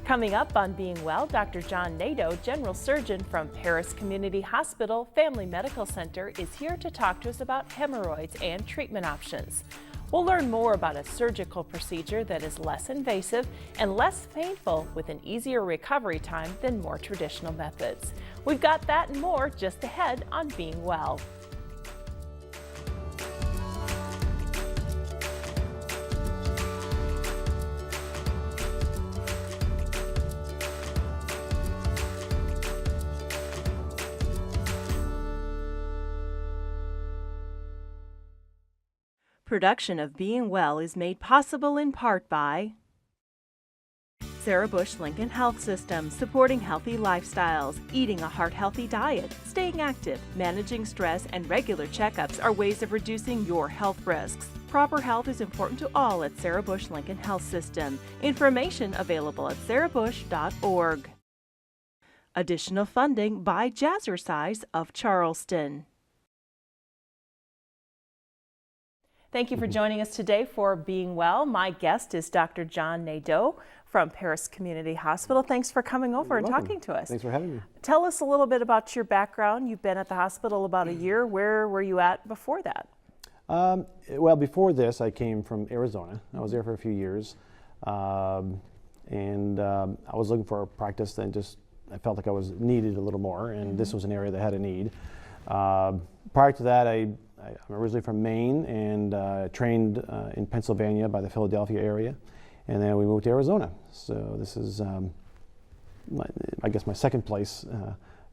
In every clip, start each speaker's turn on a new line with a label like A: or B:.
A: Coming up on Being Well, Dr. John Nadeau, General Surgeon from Paris Community Hospital Family Medical Center, is here to talk to us about hemorrhoids and treatment options. We'll learn more about a surgical procedure that is less invasive and less painful with an easier recovery time than more traditional methods. We've got that and more just ahead on Being Well. Production of Being Well is made possible in part by Sarah Bush Lincoln Health System, supporting healthy lifestyles, eating a heart-healthy diet, staying active, managing stress, and regular checkups are ways of reducing your health risks. Proper health is important to all at Sarah Bush Lincoln Health System. Information available at sarahbush.org. Additional funding by Jazzercise of Charleston. Thank you for joining us today for Being Well. My guest is Dr. John Nadeau from Paris Community Hospital. Thanks for coming over and talking to us.
B: Thanks for having me.
A: Tell us a little bit about your background. You've been at the hospital about a year. Where were you at before that?
B: Well, before this, I came from Arizona. I was there for a few years. I was looking for a practice that I felt like I was needed a little more, and this was an area that had a need. Prior to that, I'm originally from Maine and trained in Pennsylvania by the Philadelphia area, and then we moved to Arizona. So this is, I guess, my second place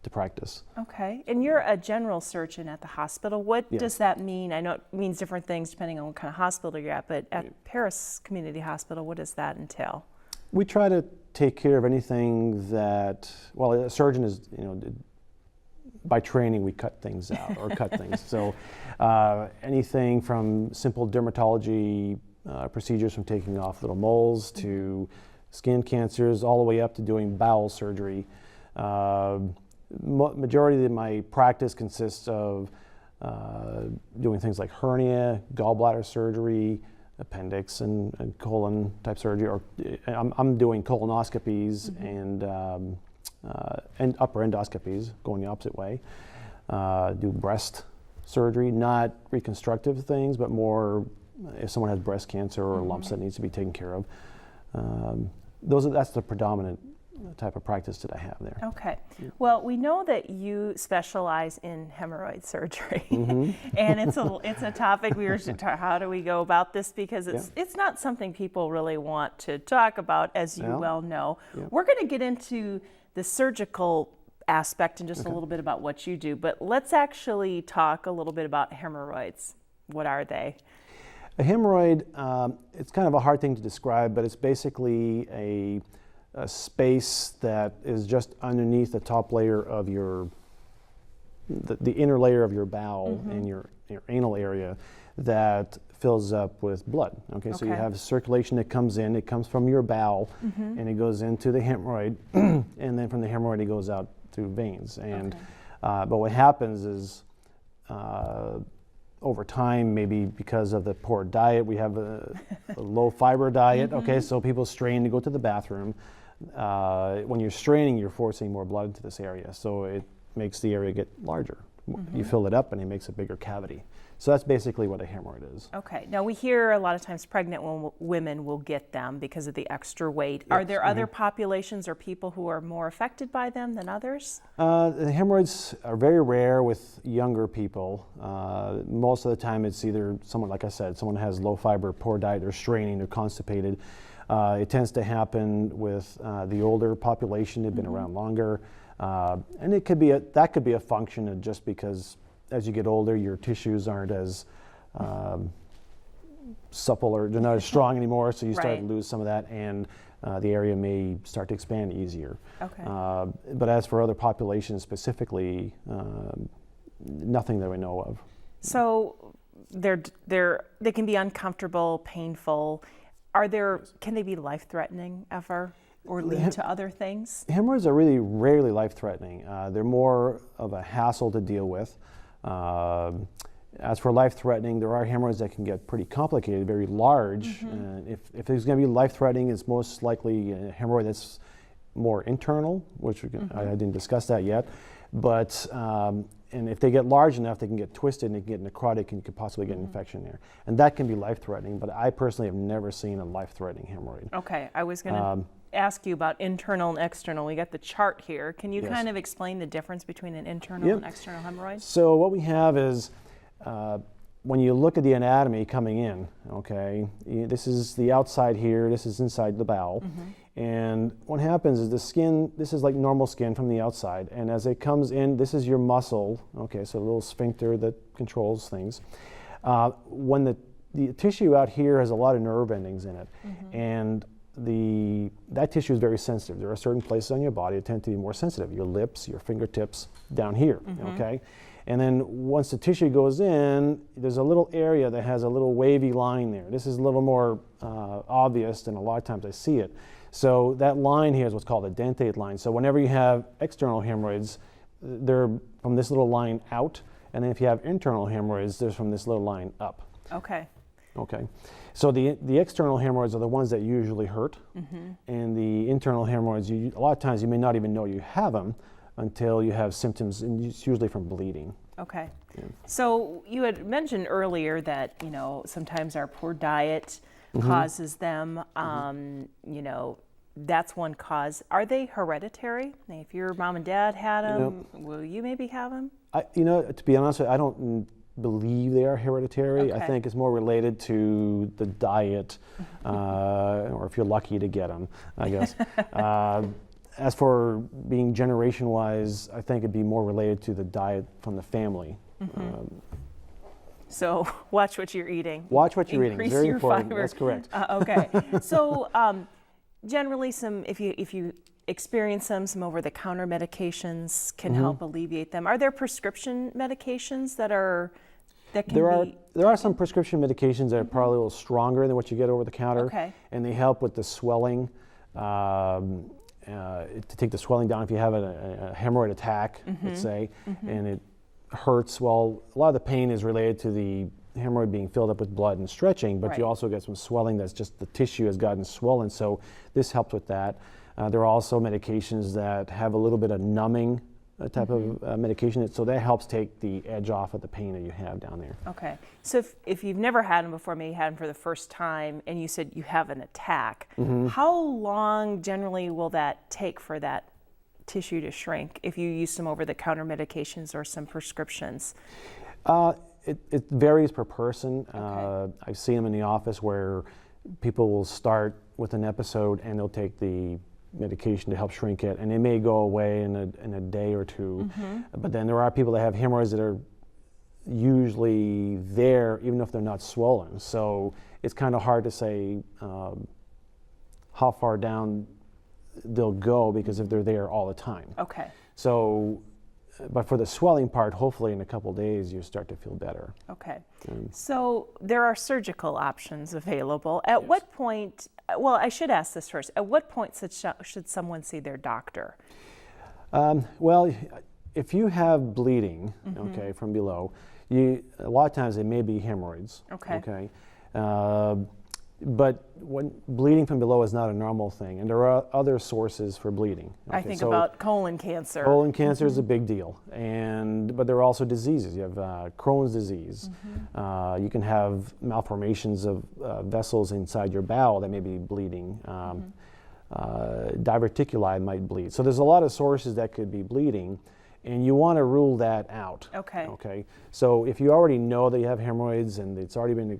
B: to practice.
A: Okay, and you're a general surgeon at the hospital. What does that mean? I know it means different things depending on what kind of hospital you're at, but at Paris Community Hospital, what does that entail?
B: We try to take care of anything that, well, a surgeon is, by training, we cut things out or cut things. So anything from simple dermatology procedures, from taking off little moles to skin cancers, all the way up to doing bowel surgery. Majority of my practice consists of doing things like hernia, gallbladder surgery, appendix and colon type surgery, or I'm doing colonoscopies and upper endoscopies, going the opposite way. Do breast surgery, not reconstructive things, but more if someone has breast cancer or lumps that needs to be taken care of. That's the predominant type of practice that I have there.
A: Okay. Well, we know that you specialize in hemorrhoid surgery, and it's a topic we were how do we go about this, because it's not something people really want to talk about, as you well know. We're going to get into the surgical aspect and just a little bit about what you do, but let's actually talk a little bit about hemorrhoids. What are they?
B: A hemorrhoid, it's kind of a hard thing to describe, but it's basically a space that is just underneath the top layer of the inner layer of your bowel and your anal area that fills up with blood. Okay, so you have circulation that comes in, it comes from your bowel and it goes into the hemorrhoid and then from the hemorrhoid it goes out through veins. And but what happens is over time, maybe because of the poor diet, we have a low fiber diet. Okay, so people strain to go to the bathroom. When you're straining, you're forcing more blood into this area, so it makes the area get larger. You fill it up and it makes a bigger cavity. So that's basically what a hemorrhoid is. Okay.
A: Now we hear a lot of times pregnant women will get them because of the extra weight. Yes. Are there other populations or people who are more affected by them than others?
B: The hemorrhoids are very rare with younger people. Most of the time it's either someone, like I said, someone has low fiber, poor diet, they're straining, they're constipated. It tends to happen with the older population. They've been around longer. And it could be that could be a function of just because as you get older, your tissues aren't as supple or they're not as strong anymore, so you start to lose some of that, and the area may start to expand easier. Okay. But as for other populations specifically, nothing that we know of.
A: So they can be uncomfortable, painful. Can they be life-threatening ever? Or lead to other things?
B: Hemorrhoids are really rarely life-threatening. They're more of a hassle to deal with. As for life-threatening, there are hemorrhoids that can get pretty complicated, very large. If there's going to be life-threatening, it's most likely a hemorrhoid that's more internal, which I didn't discuss that yet. But and if they get large enough, they can get twisted and they can get necrotic and you could possibly get an infection there. And that can be life-threatening, but I personally have never seen a life-threatening hemorrhoid.
A: Okay, I was going to ask you about internal and external. We got the chart here. Can you kind of explain the difference between an internal and external hemorrhoid?
B: So what we have is, when you look at the anatomy coming in, okay, this is the outside here, this is inside the bowel. And what happens is the skin, this is like normal skin from the outside, and as it comes in, this is your muscle, okay, so a little sphincter that controls things. When the tissue out here has a lot of nerve endings in it, and that tissue is very sensitive. There are certain places on your body that tend to be more sensitive, your lips, your fingertips, down here, okay? And then once the tissue goes in, there's a little area that has a little wavy line there. This is a little more obvious than a lot of times I see it. So that line here is what's called a dentate line. So whenever you have external hemorrhoids, they're from this little line out, and then if you have internal hemorrhoids, they're from this little line up.
A: Okay.
B: Okay. So the external hemorrhoids are the ones that usually hurt, and the internal hemorrhoids, a lot of times you may not even know you have them until you have symptoms, and it's usually from bleeding.
A: Okay. Yeah. So you had mentioned earlier that, sometimes our poor diet causes them. That's one cause. Are they hereditary? If your mom and dad had them, will you maybe have them?
B: To be honest with you, I don't believe they are hereditary.
A: Okay.
B: I think it's more related to the diet, or if you're lucky to get them, I guess. As for being generation-wise, I think it'd be more related to the diet from the family.
A: So watch what you're eating.
B: Watch what you're eating. It's very important.
A: Fiber.
B: That's correct.
A: Okay. So generally, if you experience some over-the-counter medications can help alleviate them. Are there prescription medications that can be?
B: There are some prescription medications that are probably a little stronger than what you get over the counter.
A: Okay.
B: And they help with the swelling. To take the swelling down if you have a hemorrhoid attack, let's say, and it hurts. Well, a lot of the pain is related to the hemorrhoid being filled up with blood and stretching, but you also get some swelling that's just the tissue has gotten swollen, so this helps with that. There are also medications that have a little bit of numbing type of medication, so that helps take the edge off of the pain that you have down there.
A: Okay, so if you've never had them before, maybe you had them for the first time, and you said you have an attack, how long generally will that take for that tissue to shrink if you use some over-the-counter medications or some prescriptions?
B: It varies per person.
A: Okay.
B: I've seen them in the office where people will start with an episode and they'll take the medication to help shrink it, and it may go away in a day or two. But then there are people that have hemorrhoids that are usually there even if they're not swollen. So it's kind of hard to say how far down they'll go because if they're there all the time.
A: Okay.
B: So, but for the swelling part, hopefully in a couple days you start to feel better.
A: Okay. So there are surgical options available. At what point, well, I should ask this first. At what point should someone see their doctor?
B: Well, if you have bleeding, okay, from below, a lot of times it may be hemorrhoids. Okay. But when bleeding from below is not a normal thing, and there are other sources for bleeding. Okay,
A: I think about colon cancer.
B: Colon cancer is a big deal, but there are also diseases. You have Crohn's disease. You can have malformations of vessels inside your bowel that may be bleeding. Diverticuli might bleed. So there's a lot of sources that could be bleeding, and you want to rule that out.
A: Okay.
B: Okay. So if you already know that you have hemorrhoids and it's already been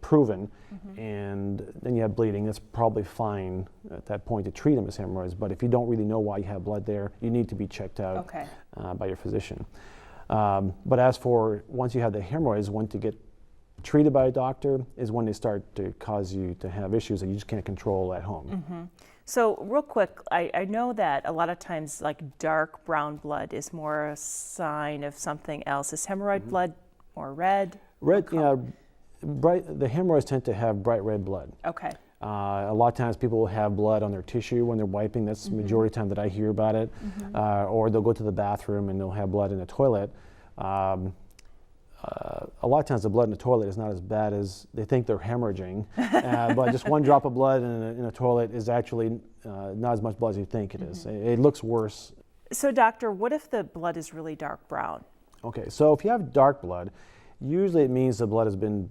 B: proven, and then you have bleeding, that's probably fine at that point to treat them as hemorrhoids. But if you don't really know why you have blood there, you need to be checked out by your physician. But as for once you have the hemorrhoids, when to get treated by a doctor is when they start to cause you to have issues that you just can't control at home.
A: So real quick, I know that a lot of times like dark brown blood is more a sign of something else. Is hemorrhoid blood more red?
B: Red, the hemorrhoids tend to have bright red blood.
A: Okay.
B: A lot of times people will have blood on their tissue when they're wiping. That's the majority of the time that I hear about it. Or they'll go to the bathroom and they'll have blood in the toilet. a lot of times the blood in the toilet is not as bad as they think they're hemorrhaging, but just one drop of blood in a toilet is actually not as much blood as you think it is. It looks worse.
A: So doctor, what if the blood is really dark brown?
B: Okay, so if you have dark blood, usually it means the blood has been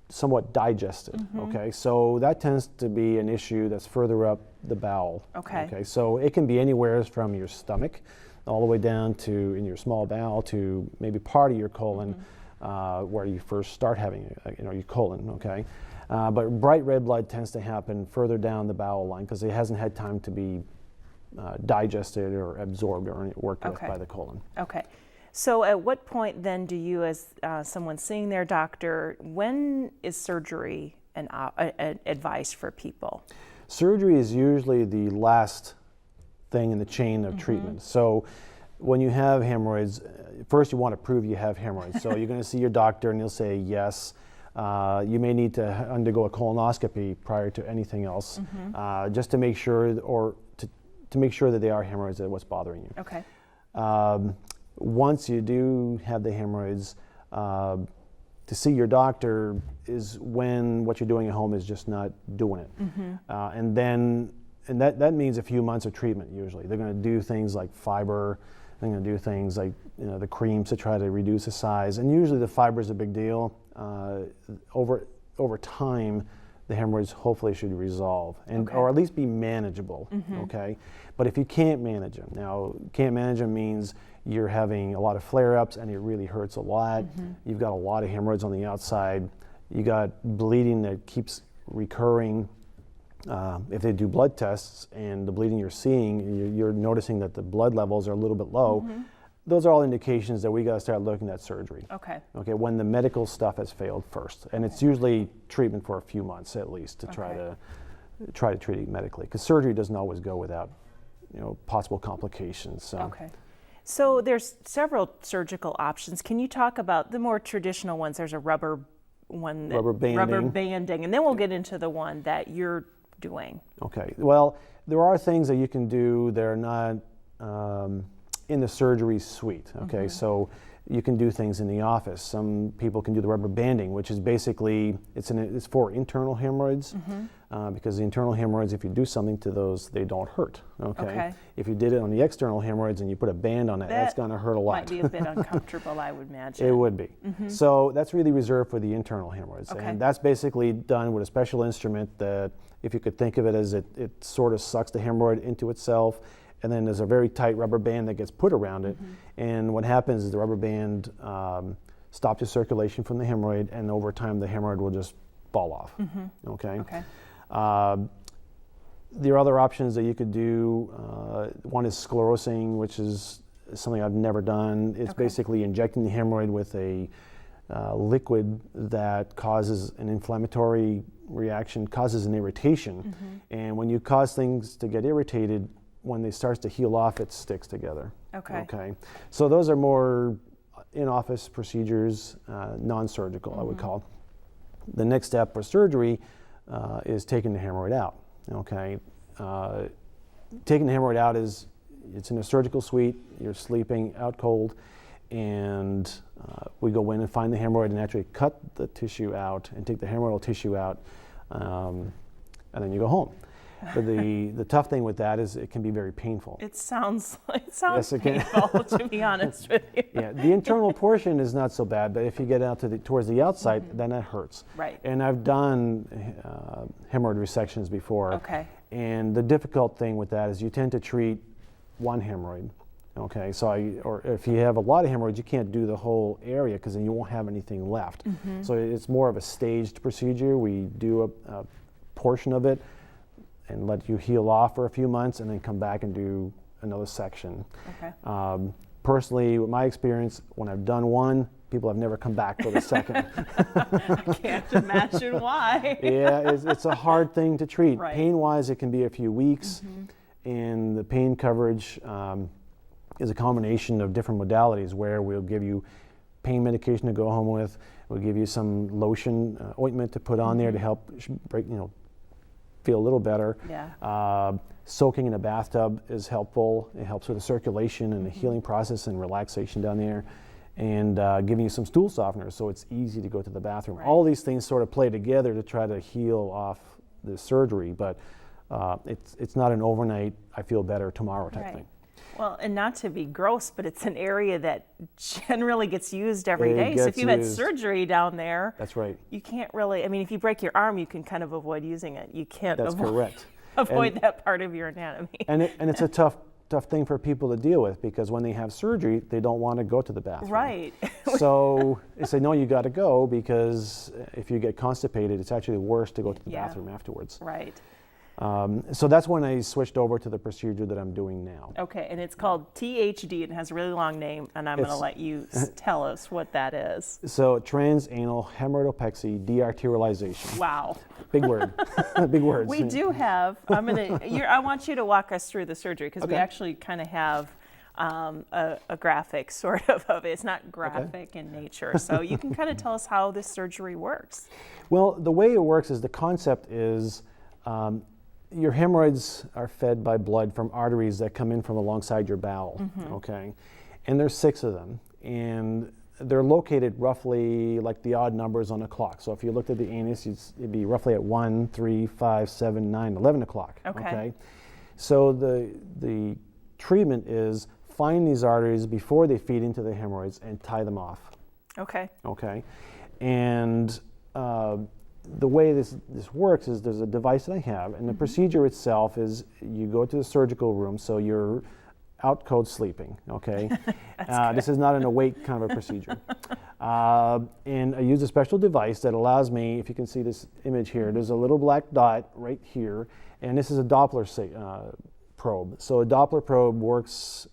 B: somewhat digested. Okay, so that tends to be an issue that's further up the bowel. Okay, so it can be anywhere from your stomach all the way down to in your small bowel to maybe part of your colon, where you first start having your colon. Okay, but bright red blood tends to happen further down the bowel line because it hasn't had time to be digested or absorbed or worked with by the colon.
A: Okay. So at what point then do you, as someone seeing their doctor, when is surgery an advice for people? Surgery
B: is usually the last thing in the chain of treatment. So when you have hemorrhoids, first you want to prove you have hemorrhoids. So you're going to see your doctor and he'll say yes. You may need to undergo a colonoscopy prior to anything else, just to make sure, or to make sure that they are hemorrhoids, that what's bothering you.
A: Okay.
B: Once you do have the hemorrhoids, to see your doctor is when what you're doing at home is just not doing it. And that means a few months of treatment usually. They're going to do things like fiber, they're going to do things like the creams to try to reduce the size. And usually the fiber is a big deal. Over time, the hemorrhoids hopefully should resolve or at least be manageable. Okay, but if you can't manage them, now can't manage them means you're having a lot of flare-ups and it really hurts a lot. You've got a lot of hemorrhoids on the outside. You got bleeding that keeps recurring. If they do blood tests and the bleeding you're seeing, you're noticing that the blood levels are a little bit low. Those are all indications that we got to start looking at surgery. Okay, when the medical stuff has failed first, and it's usually treatment for a few months at least to try to treat it medically, because surgery doesn't always go without possible complications. So.
A: Okay. So there's several surgical options. Can you talk about the more traditional ones? There's a rubber one,
B: rubber banding,
A: and then we'll get into the one that you're doing.
B: Okay. Well, there are things that you can do that are not in the surgery suite. Okay, so you can do things in the office. Some people can do the rubber banding, which is basically it's for internal hemorrhoids, because the internal hemorrhoids, if you do something to those, they don't hurt. Okay. If you did it on the external hemorrhoids and you put a band on it, that's going to hurt a lot.
A: Might be a bit uncomfortable, I would imagine.
B: It would be. So that's really reserved for the internal hemorrhoids, and that's basically done with a special instrument that, if you could think of it as it sort of sucks the hemorrhoid into itself. And then there's a very tight rubber band that gets put around it. And what happens is the rubber band stops the circulation from the hemorrhoid, and over time the hemorrhoid will just fall off. Okay. There are other options that you could do. One is sclerosing, which is something I've never done. It's basically injecting the hemorrhoid with a liquid that causes an inflammatory reaction, causes an irritation. And when you cause things to get irritated, when they start to heal off, it sticks together. Okay. So those are more in-office procedures, non-surgical, I would call. The next step for surgery is taking the hemorrhoid out. Okay. Taking the hemorrhoid out it's in a surgical suite. You're sleeping out cold, and we go in and find the hemorrhoid and actually cut the tissue out and take the hemorrhoidal tissue out, and then you go home. But the tough thing with that is it can be very painful.
A: It sounds painful, to be honest with you.
B: Yeah, the internal portion is not so bad, but if you get out towards the outside, then that hurts.
A: Right.
B: And I've done hemorrhoid resections before.
A: Okay.
B: And the difficult thing with that is you tend to treat one hemorrhoid. Okay, so or if you have a lot of hemorrhoids, you can't do the whole area because then you won't have anything left. So it's more of a staged procedure. We do a portion of it and let you heal off for a few months and then come back and do another section. Personally, with my experience, when I've done one, people have never come back for the second.
A: I can't imagine why.
B: Yeah, it's a hard thing to treat. Right. Pain-wise, it can be a few weeks, and the pain coverage is a combination of different modalities where we'll give you pain medication to go home with, we'll give you some lotion, ointment to put on there to help feel a little better. Soaking in a bathtub is helpful. It helps with the circulation and the healing process and relaxation down there. and giving you some stool softeners so it's easy to go to the bathroom.
A: Right.
B: All these things sort of play together to try to heal off the surgery, but it's not an overnight, I feel better tomorrow type
A: Right.
B: thing.
A: Well, and not to be gross, but it's an area that generally gets used every
B: It
A: day. So if
B: gets
A: you've had
B: used.
A: surgery down there,
B: That's right.
A: you can't really, I mean, if you break your arm, you can kind of avoid using it. You can't
B: That's correct.
A: avoid
B: And-
A: that part of your anatomy.
B: And it's a tough thing for people to deal with, because when they have surgery, they don't want to go to the bathroom.
A: Right.
B: So they say, no, you got to go, because if you get constipated, it's actually worse to go to the
A: Yeah.
B: bathroom afterwards.
A: Right.
B: So that's when I switched over to the procedure that I'm doing now.
A: Okay, and it's called THD. It has a really long name, and I'm going to
B: It's-
A: let you tell us what that is.
B: So transanal hemorrhoidopexy dearterialization.
A: Wow.
B: Big word. Big words.
A: We do have, I want you to walk us through the surgery, because we
B: Okay.
A: actually kind of have a graphic sort of it. It's not graphic in nature. So you can kind of tell us how this surgery works.
B: Well, the way it works is the concept is your hemorrhoids are fed by blood from arteries that come in from alongside your bowel, okay? And there's 6 of them, and they're located roughly like the odd numbers on a clock. So if you looked at the anus, it'd be roughly at 1, 3, 5, 7, 9, 11 o'clock,
A: Okay.
B: So the treatment is find these arteries before they feed into the hemorrhoids and tie them off.
A: Okay.
B: Okay, and the way this works is there's a device that I have, and the procedure itself is you go to the surgical room, so you're out cold sleeping. Okay, this is not an awake kind of a procedure, and I use a special device that allows me. If you can see this image here, there's a little black dot right here, and this is a Doppler probe. So a Doppler probe works.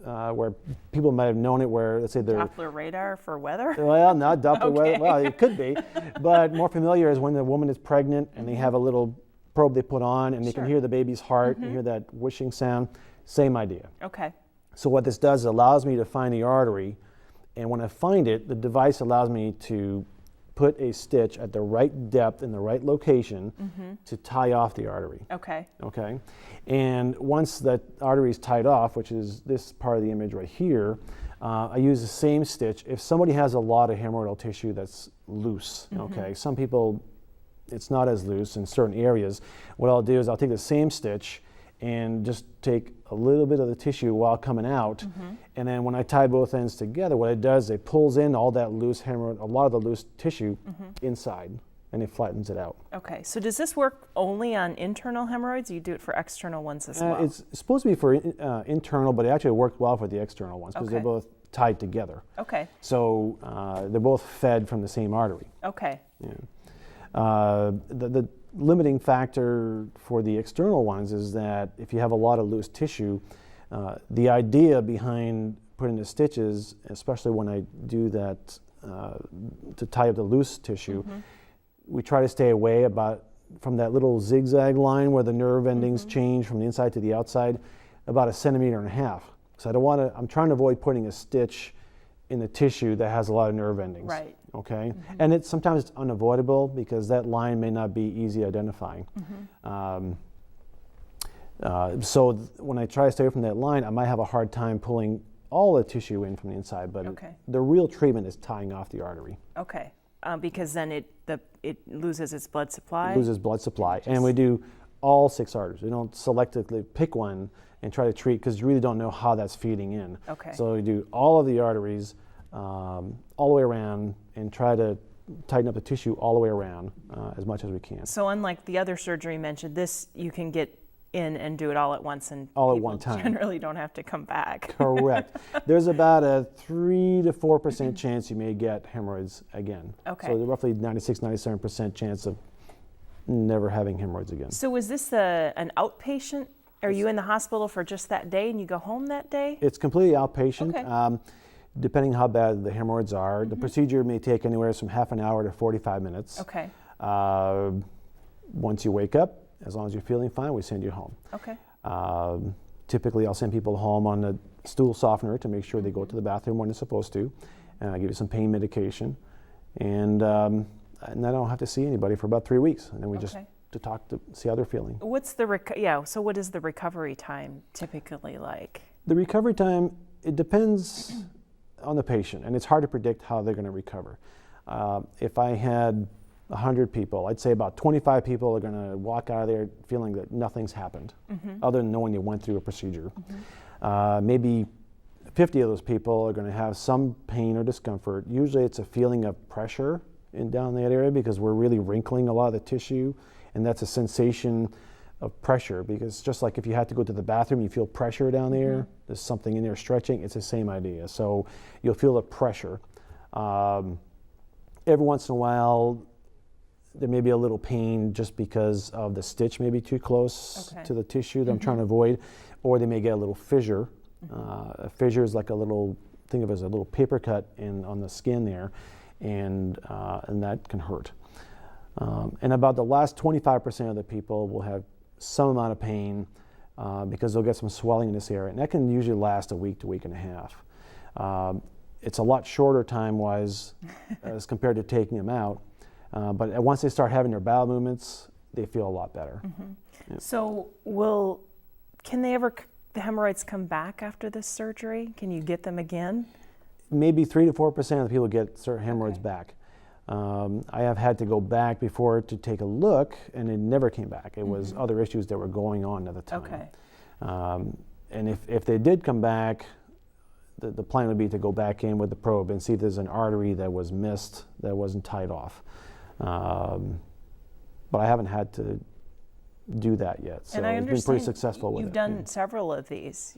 B: Where people might have known it, where let's say they're
A: Doppler radar for weather?
B: well, not Doppler
A: Okay.
B: weather. Well, it could be, but more familiar is when the woman is pregnant and they have a little probe they put on, and they
A: Sure.
B: can hear the baby's heart. You hear that whooshing sound. Same idea.
A: Okay.
B: So what this does, it allows me to find the artery, and when I find it, the device allows me to put a stitch at the right depth in the right location to tie off the artery.
A: Okay.
B: Okay, and once that artery is tied off, which is this part of the image right here, I use the same stitch. If somebody has a lot of hemorrhoidal tissue that's loose, okay, some people it's not as loose in certain areas, what I'll do is I'll take the same stitch and just take a little bit of the tissue while coming out, and then when I tie both ends together, what it does, it pulls in all that loose hemorrhoid, a lot of the loose tissue inside, and it flattens it out.
A: Okay. So does this work only on internal hemorrhoids? Or you do it for external ones as well?
B: It's supposed to be for internal, but it actually worked well for the external ones because
A: Okay.
B: they're both tied together.
A: Okay.
B: So they're both fed from the same artery.
A: Okay.
B: Yeah. The limiting factor for the external ones is that if you have a lot of loose tissue, the idea behind putting the stitches, especially when I do that to tie up the loose tissue, we try to stay away from that little zigzag line where the nerve endings change from the inside to the outside, about 1.5 centimeters. So I don't want to. I'm trying to avoid putting a stitch in the tissue that has a lot of nerve endings.
A: Right.
B: Okay, and sometimes it's unavoidable because that line may not be easy identifying. So when I try to stay away from that line, I might have a hard time pulling all the tissue in from the inside. But
A: Okay.
B: the real treatment is tying off the artery.
A: Okay. Because then it loses its blood supply?
B: It loses blood supply, and we do all 6 arteries. We don't selectively pick one and try to treat because you really don't know how that's feeding in.
A: Okay.
B: So we do all of the arteries all the way around and try to tighten up the tissue all the way around as much as we can.
A: So unlike the other surgery you mentioned, this you can get in and do it all at once, and
B: All at
A: people
B: one time.
A: generally don't have to come back.
B: Correct. There's about a 3 to 4% chance you may get hemorrhoids again.
A: Okay.
B: So roughly 96-97% chance of never having hemorrhoids again.
A: So is this an outpatient? Are you in the hospital for just that day and you go home that day?
B: It's completely outpatient.
A: Okay.
B: Depending how bad the hemorrhoids are, the procedure may take anywhere from half an hour to 45 minutes.
A: Okay.
B: Once you wake up, as long as you're feeling fine, we send you home.
A: Okay.
B: Typically, I'll send people home on a stool softener to make sure they go to the bathroom when they're supposed to. I give you some pain medication, and then I don't have to see anybody for about 3 weeks, and then we just
A: Okay.
B: to talk to see how they're feeling.
A: What's the so what is the recovery time typically like?
B: The recovery time, it depends on the patient, and it's hard to predict how they're going to recover. If I had 100 people, I'd say about 25 people are going to walk out of there feeling that nothing's happened, other than knowing they went through a procedure. Maybe 50 of those people are going to have some pain or discomfort. Usually it's a feeling of pressure down that area because we're really wrinkling a lot of the tissue, and that's a sensation of pressure, because just like if you had to go to the bathroom, you feel pressure down there, there's something in there stretching, it's the same idea. So you'll feel the pressure. Every once in a while, there may be a little pain just because of the stitch may be too close to the tissue that I'm trying to avoid, or they may get a little fissure. A fissure is like a little, think of it as a little paper cut on the skin there, and that can hurt. And about the last 25% of the people will have some amount of pain because they'll get some swelling in this area, and that can usually last a week to week and a half. It's a lot shorter time-wise as compared to taking them out, but once they start having their bowel movements, they feel a lot better. Yeah.
A: So can the hemorrhoids come back after this surgery? Can you get them again?
B: Maybe 3 to 4% of the people get certain hemorrhoids back. I have had to go back before to take a look, and it never came back. It was other issues that were going on at the time. And if they did come back, the plan would be to go back in with the probe and see if there's an artery that was missed that wasn't tied off. But I haven't had to do that yet, so it's been pretty successful with it.
A: You've done several of these.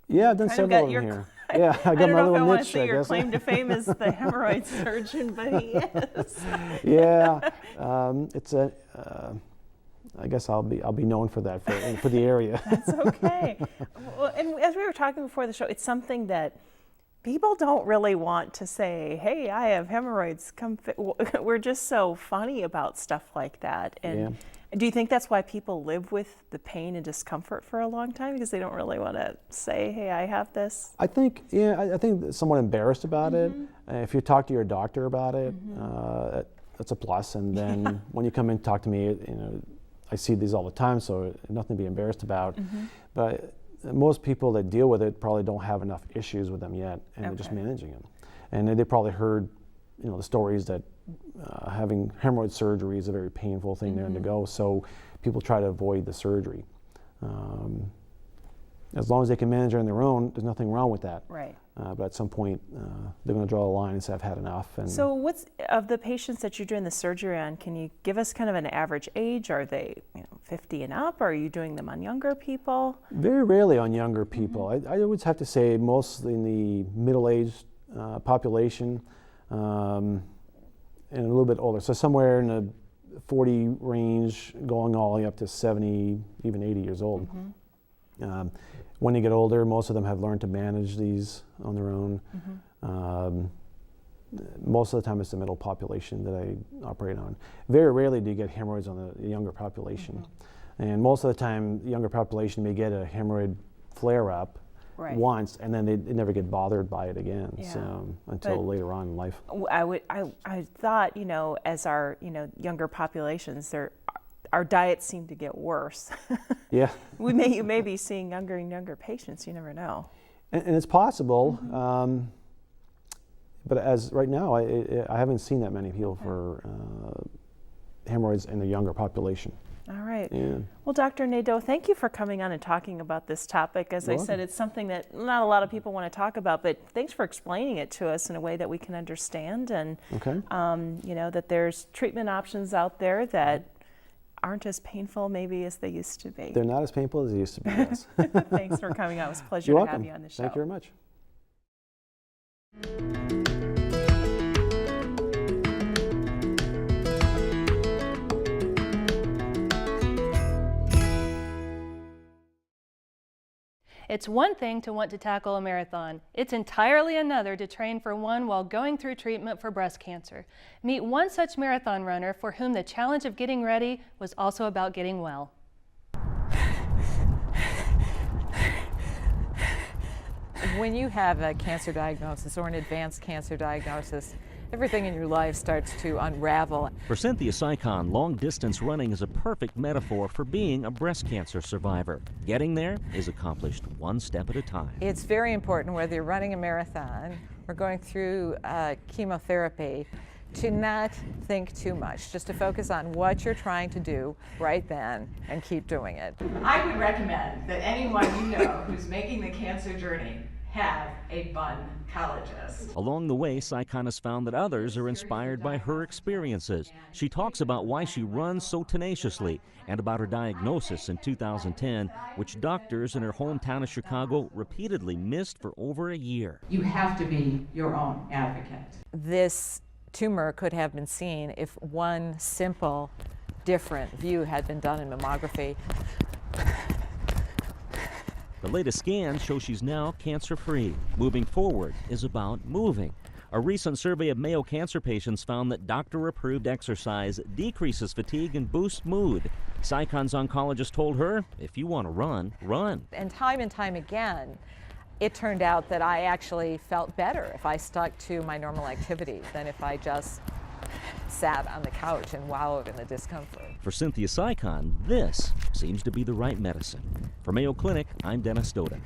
B: Yeah, I've done several of them here. Yeah, I got my little niche, I guess.
A: I don't know if I want to say your claim to fame is the hemorrhoid surgeon, but he is.
B: Yeah, I guess I'll be known for that for the area.
A: That's okay. Well, and as we were talking before the show, it's something that people don't really want to say, hey, I have hemorrhoids, we're just so funny about stuff like that. And do you think that's why people live with the pain and discomfort for a long time, because they don't really want to say, hey, I have this? I think somewhat embarrassed about it. If you talk to your doctor about it, that's a plus. And then when you come in and talk to me, I see these all the time, so nothing to be embarrassed about. But most people that deal with it probably don't have enough issues with them yet, and they're just managing them. And they probably heard, the stories that having hemorrhoid surgery is a very painful thing to undergo, so people try to avoid the surgery. As long as they can manage it on their own, there's nothing wrong with that. Right. But at some point, they're going to draw a line and say, I've had enough. And so what's, of the patients that you're doing the surgery on, can you give us kind of an average age? Are they 50 and up? Or are you doing them on younger people?
B: Very rarely on younger people. I would have to say mostly in the middle-aged population and a little bit older. So somewhere in the 40 range, going all the way up to 70, even 80 years old. When they get older, most of them have learned to manage these on their own. Most of the time it's the middle population that I operate on. Very rarely do you get hemorrhoids on the younger population. And most of the time, the younger population may get a hemorrhoid flare-up once, and then they never get bothered by it again, until later on in life.
A: I thought, as our younger populations, our diets seem to get worse.
B: Yeah.
A: You may be seeing younger and younger patients. You never know.
B: And it's possible, but as right now, I haven't seen that many people for hemorrhoids in the younger population.
A: All right.
B: Yeah.
A: Well, Dr. Nadeau, thank you for coming on and talking about this topic. As I said, it's something that not a lot of people want to talk about, but thanks for explaining it to us in a way that we can understand, and that there's treatment options out there that aren't as painful maybe as they used to be.
B: They're not as painful as they used to be, yes.
A: Thanks for coming on. It was a pleasure
B: You're
A: to have you on the show.
B: Thank you very much.
C: It's one thing to want to tackle a marathon. It's entirely another to train for one while going through treatment for breast cancer. Meet one such marathon runner for whom the challenge of getting ready was also about getting well.
D: When you have a cancer diagnosis or an advanced cancer diagnosis, everything in your life starts to unravel.
E: For Cynthia Sycon, long-distance running is a perfect metaphor for being a breast cancer survivor. Getting there is accomplished one step at a time.
D: It's very important, whether you're running a marathon or going through chemotherapy, to not think too much, just to focus on what you're trying to do right then and keep doing it.
F: I would recommend that anyone you know who's making the cancer journey have a buncologist.
E: Along the way, Saikon has found that others are inspired by her experiences. She talks about why she runs so tenaciously and about her diagnosis in 2010, which doctors in her hometown of Chicago repeatedly missed for over a year.
F: You have to be your own advocate.
D: This tumor could have been seen if one simple, different view had been done in mammography.
E: The latest scans show she's now cancer-free. Moving forward is about moving. A recent survey of Mayo cancer patients found that doctor-approved exercise decreases fatigue and boosts mood. Saikon's oncologist told her, if you want to run, run.
D: And time again, it turned out that I actually felt better if I stuck to my normal activity than if I just sat on the couch and wallowed in the discomfort.
E: For Cynthia Saikon, this seems to be the right medicine. For Mayo Clinic, I'm Dennis Stoda.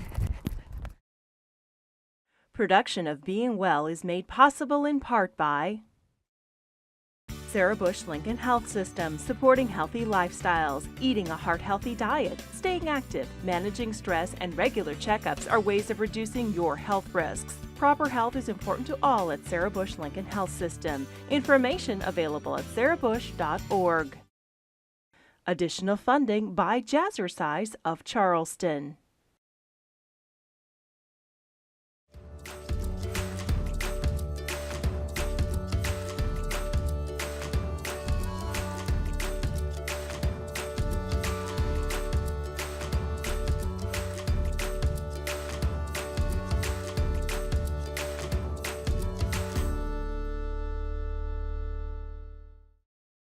A: Production of Being Well is made possible in part by Sarah Bush Lincoln Health System, supporting healthy lifestyles, eating a heart-healthy diet, staying active, managing stress, and regular checkups are ways of reducing your health risks. Proper health is important to all at Sarah Bush Lincoln Health System. Information available at sarahbush.org. Additional funding by Jazzercise of Charleston.